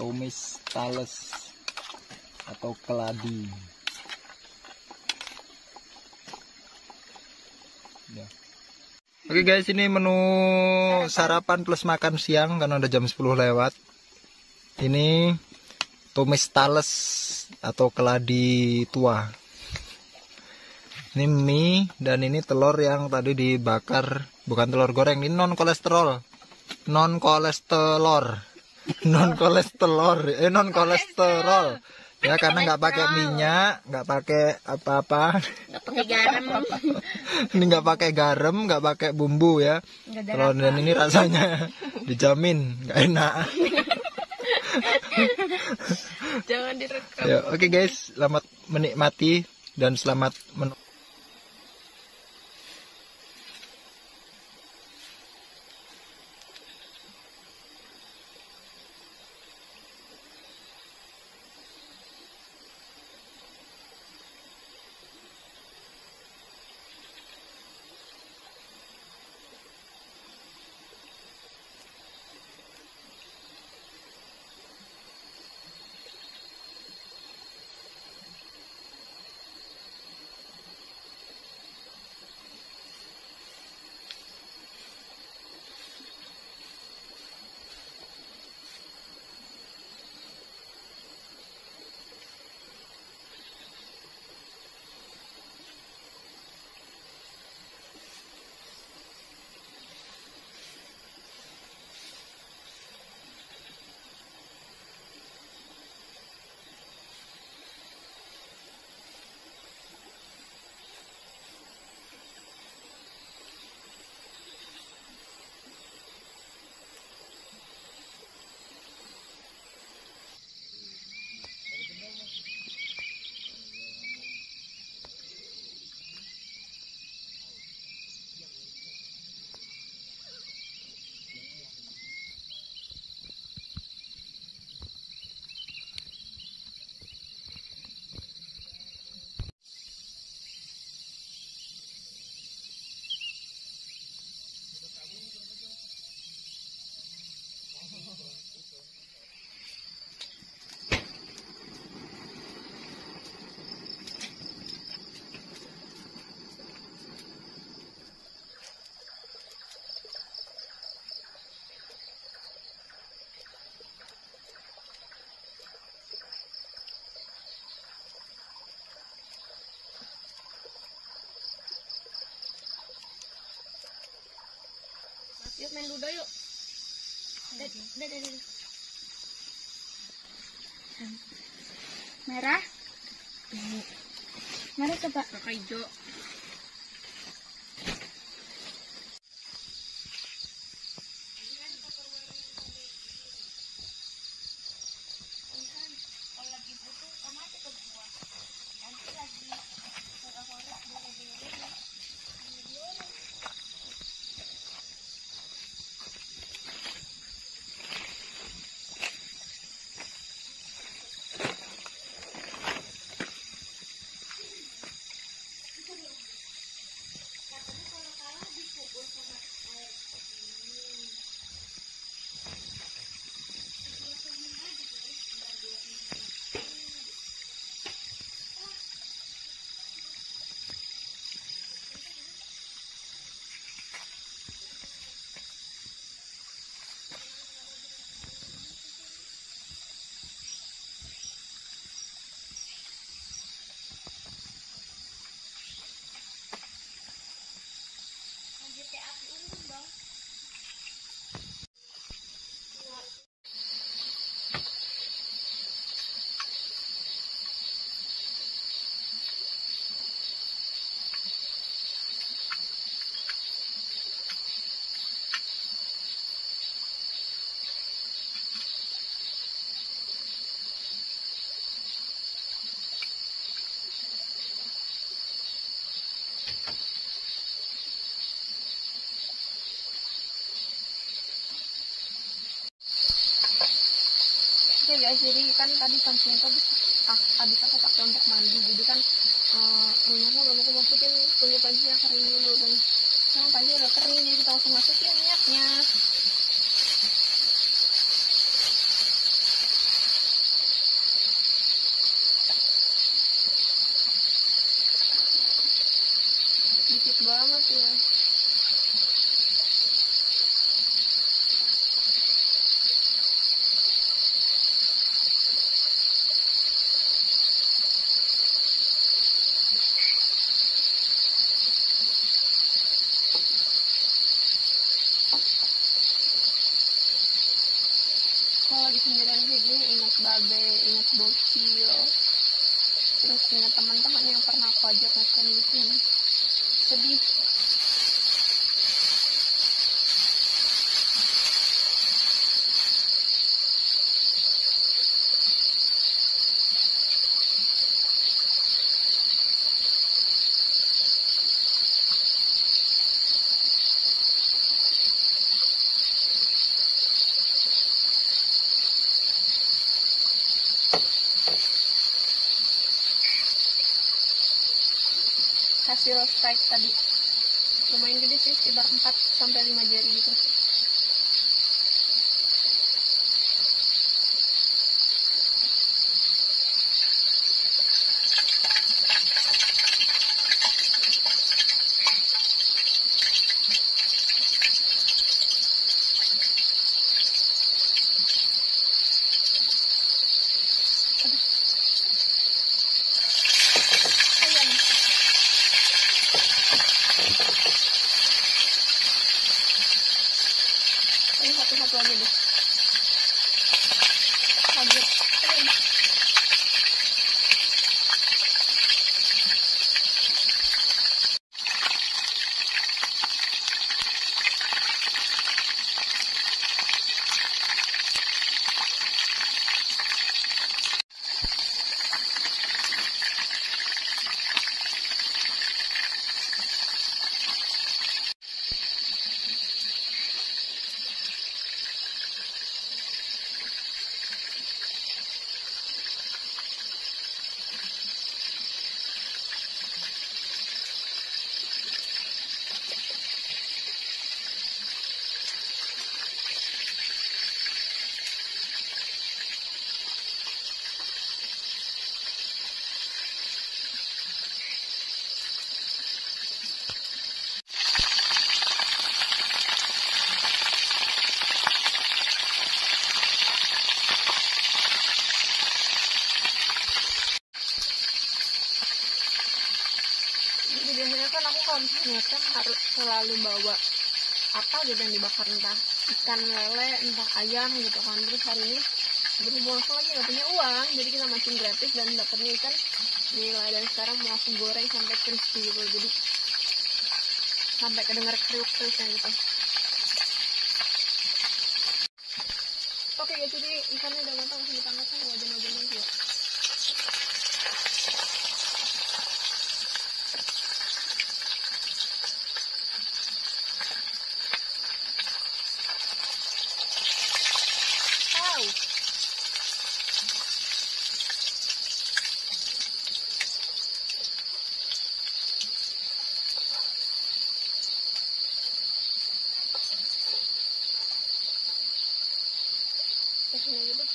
tumis tales atau keladi. Ya. Oke guys, ini menu sarapan plus makan siang karena udah jam 10 lewat. Ini tumis tales atau keladi tua. Ini mie dan ini telur yang tadi dibakar, bukan telur goreng, ini non kolesterol. Non kolesterol. Ya karena nggak pakai minyak, nggak pakai apa-apa, nggak pakai garam. Ini nggak pakai garam, nggak pakai bumbu ya. Kalau dan ini rasanya dijamin nggak enak. Jangan direkam. Ya, oke guys, selamat menikmati dan selamat Yuk main ludo yuk. Merah. Mari coba. Pakai hijau. Oke guys, jadi kan tadi pancinya tuh habis aku pakai untuk mandi, jadi kan minyaknya belum aku masukin, tunggu pancinya kering dulu, dan sekarang panci udah kering, jadi kita langsung masukin minyaknya. Kalau lagi sendirian kayak gini ingat babe, ingat bocil, terus ingat teman-teman yang pernah aku ajak makan di sini. Sedih. Hasil strike tadi lumayan gede sih, sekitar 4-5 jari gitu. Ini satu-satu aja deh. Kaget. Biasanya kan aku kalau misalnya kan harus selalu bawa apa gitu yang dibakar, entah ikan lele, entah ayam gitu kan. Terus hari ini berhubung aku lagi nggak punya uang, jadi kita mancing gratis dan dapatnya ikan nila, dan sekarang mau aku goreng sampai crispy gitu, jadi sampai kedengar kriuk-kriuknya gitu. Oke guys, jadi ikannya udah matang, langsung ditangkap sama wajan-wajan nanti ya. Kasih aja deh.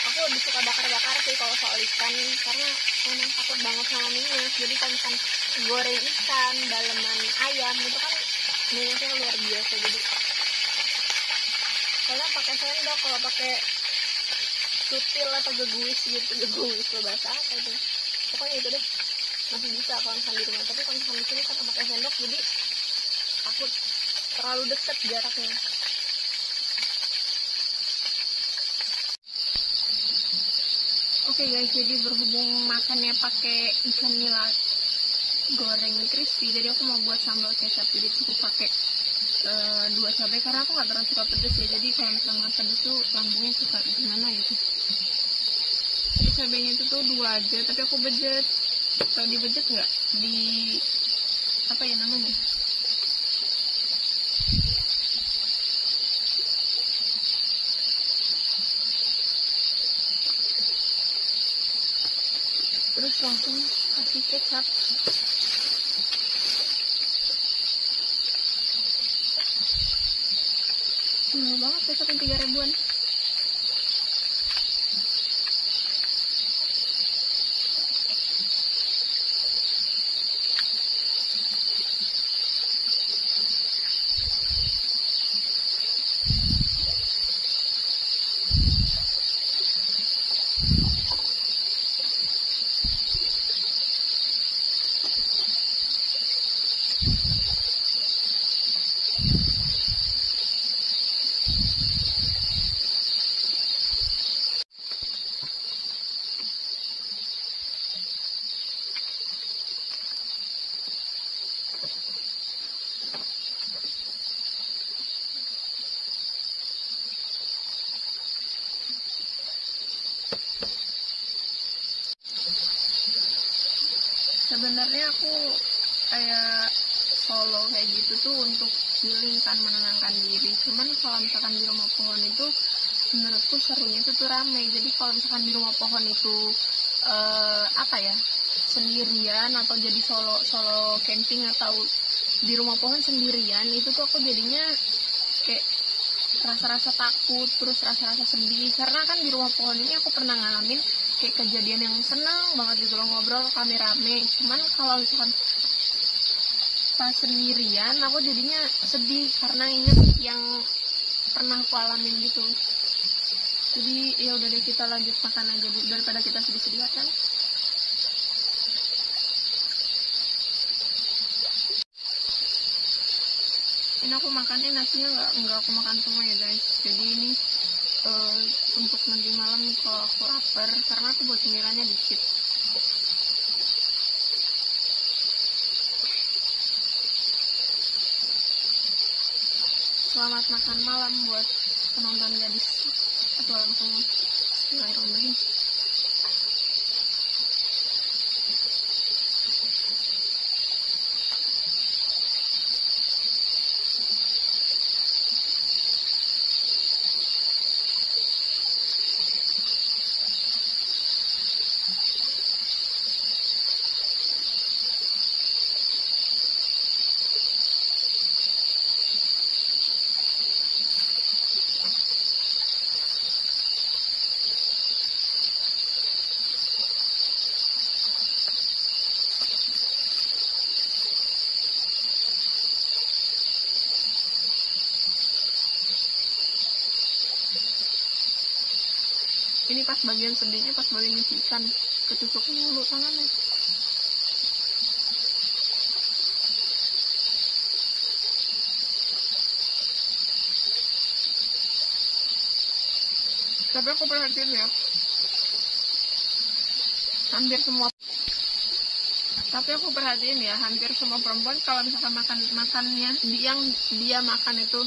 Aku lebih suka bakar-bakar sih kalau soal ikan, karena memang takut banget sama minyak. Jadi kalau misalkan goreng ikan, daleman ayam itu kan minyaknya luar biasa. Jadi kalau pakai sendok, kalau pakai sutil atau geguis gitu, geguis lo bahasa apa itu, pokoknya itu deh masih bisa kalau misalkan di rumah. Tapi kalau misalkan di sini kan pakai sendok, jadi takut terlalu dekat jaraknya. Oke guys, jadi berhubung makannya pakai ikan nila goreng crispy, jadi aku mau buat sambal kecap. Jadi cukup pakai 2 cabai karena aku nggak terlalu suka pedas ya. Jadi kalau misalnya pedas tuh lambungnya suka gimana gitu. Jadi cabainya itu tuh 2 aja, tapi aku bejet. Kalau dibejet nggak? Di apa ya namanya? langsung kasih kecap. Mahal banget kecap yang 3 ribuan. Sebenarnya aku kayak solo kayak gitu tuh untuk healing kan, menenangkan diri. Cuman kalau misalkan di rumah pohon itu menurutku serunya itu tuh rame. Jadi kalau misalkan di rumah pohon itu apa ya, sendirian atau jadi solo camping atau di rumah pohon sendirian, itu tuh aku jadinya kayak rasa-rasa takut, terus rasa-rasa sedih. Karena kan di rumah pohon ini aku pernah ngalamin kayak kejadian yang senang banget gitu loh, ngobrol rame-rame. Cuman kalau misalkan pas sendirian aku jadinya sedih karena inget yang pernah aku alamin gitu. Jadi ya udah deh, kita lanjut makan aja Bu, daripada kita sedih-sedih kan. Ini aku makannya nasinya nggak aku makan semua ya guys. Jadi ini untuk nanti malam kalau aku lapar, karena aku buat cemilannya dikit. Selamat makan malam buat penonton gadis. Atau langsung bismillahirrahmanirrahim. Ini pas bagian sedihnya, pas bagian nyuci ikan, ketusuk mulu tangannya. Tapi aku perhatiin ya, hampir semua perempuan kalau misalkan makannya yang dia makan itu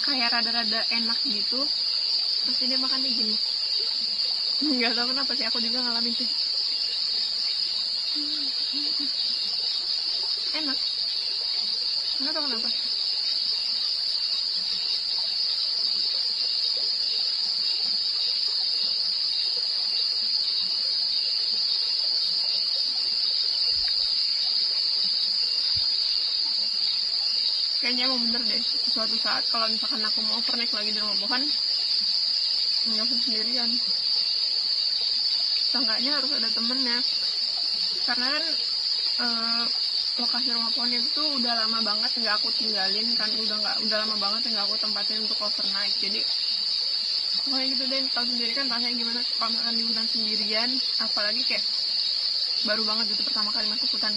kayak rada-rada enak gitu, terus dia makannya gini. Nggak tahu kenapa sih, aku juga ngalamin sih. Enak, nggak tahu kenapa. Kayaknya emang bener deh, suatu saat kalau misalkan aku mau overnight lagi di rumah pohon, nggak usah sendirian, seenggaknya harus ada temennya. Karena kan lokasi rumah pohon itu udah lama banget nggak aku tinggalin kan, udah lama banget nggak aku tempatin untuk overnight. Jadi pokoknya gitu deh, tahu sendiri kan rasanya gimana kalau makan di hutan sendirian, apalagi kayak baru banget gitu pertama kali masuk hutan.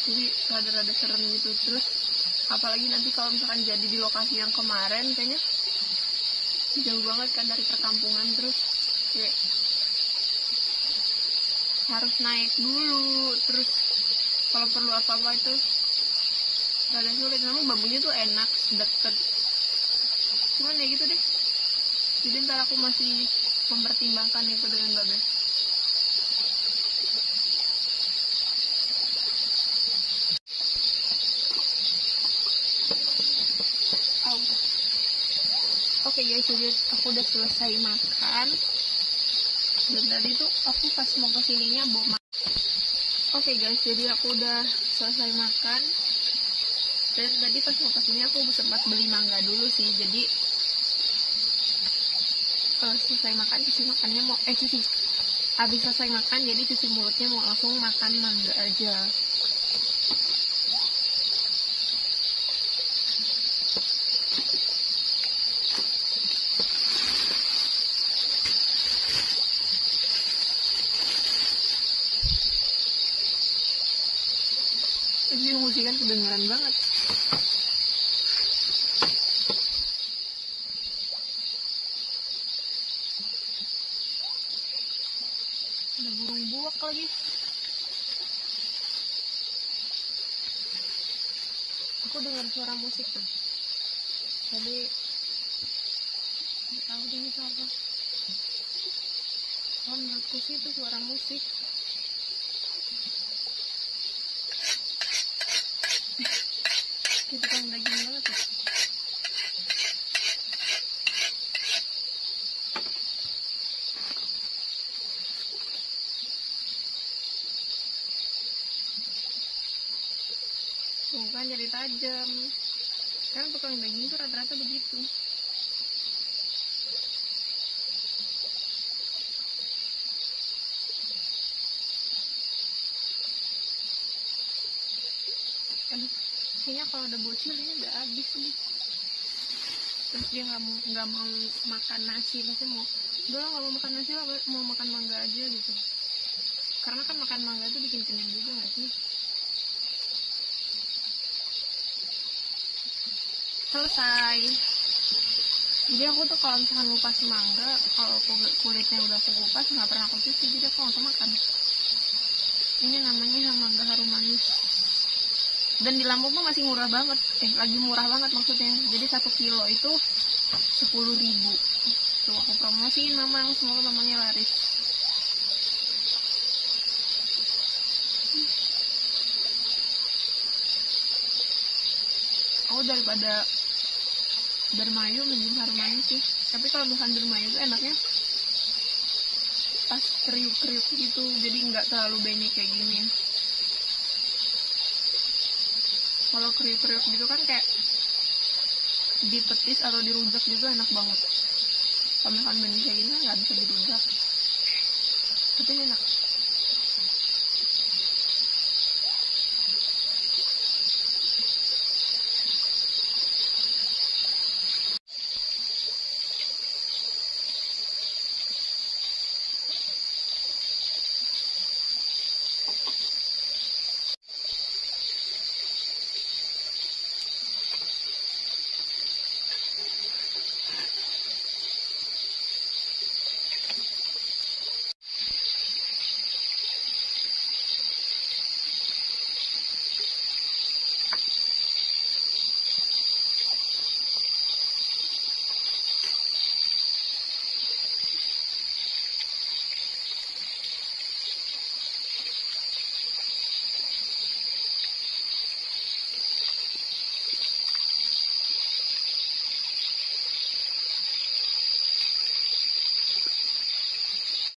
Jadi rada-rada serem gitu. Terus apalagi nanti kalau misalkan jadi di lokasi yang kemarin, kayaknya jauh banget kan dari perkampungan, terus kayak harus naik dulu, terus kalau perlu apa-apa itu rada sulit. Namun bambunya tuh enak, deket, cuman ya gitu deh. Jadi ntar aku masih mempertimbangkan itu dengan Babe. Oke guys, jadi aku udah selesai makan. Dan tadi tuh aku pas mau kesininya bawa makan. Oke guys, jadi aku udah selesai makan. Dan tadi pas mau kesini aku sempat beli mangga dulu sih. Jadi selesai makan, cuci makannya mau habis selesai makan, jadi cuci mulutnya mau langsung makan mangga aja. Ini musik kan kedengeran banget. Ada burung buak lagi. Aku dengar suara musik tuh. Tadi nggak tahu ini apa. Oh, menurutku sih itu suara musik. Kita kan daging banget ya. Tuh kan jadi tajam. Kan tukang daging tuh rata-rata begitu. Aduh, kayaknya kalau ada bocil ini udah habis nih. Terus dia nggak mau makan nasi, maksudnya udah nggak mau makan nasi lah, mau makan mangga aja gitu. Karena kan makan mangga itu bikin kenyang juga nggak sih? Selesai. Jadi aku tuh kalau misalkan ngupas mangga, kalau kulitnya udah aku kupas nggak pernah aku cuci, jadi aku langsung makan. Ini namanya mangga harum manis. Dan di Lampung tuh masih murah banget, lagi murah banget maksudnya. Jadi 1 kilo itu 10.000. Tuh aku promosiin Mamang, semoga Mamangnya laris. Aku daripada Dermayu mending harum manis sih. Tapi kalau bukan Dermayu itu enaknya pas kriuk-kriuk gitu, jadi nggak terlalu banyak kayak gini. Kalau kriuk-kriuk gitu kan kayak dipetis atau dirujak gitu enak banget. Kalau misalkan benih kayak gini kan nggak bisa dirujak, tapi enak.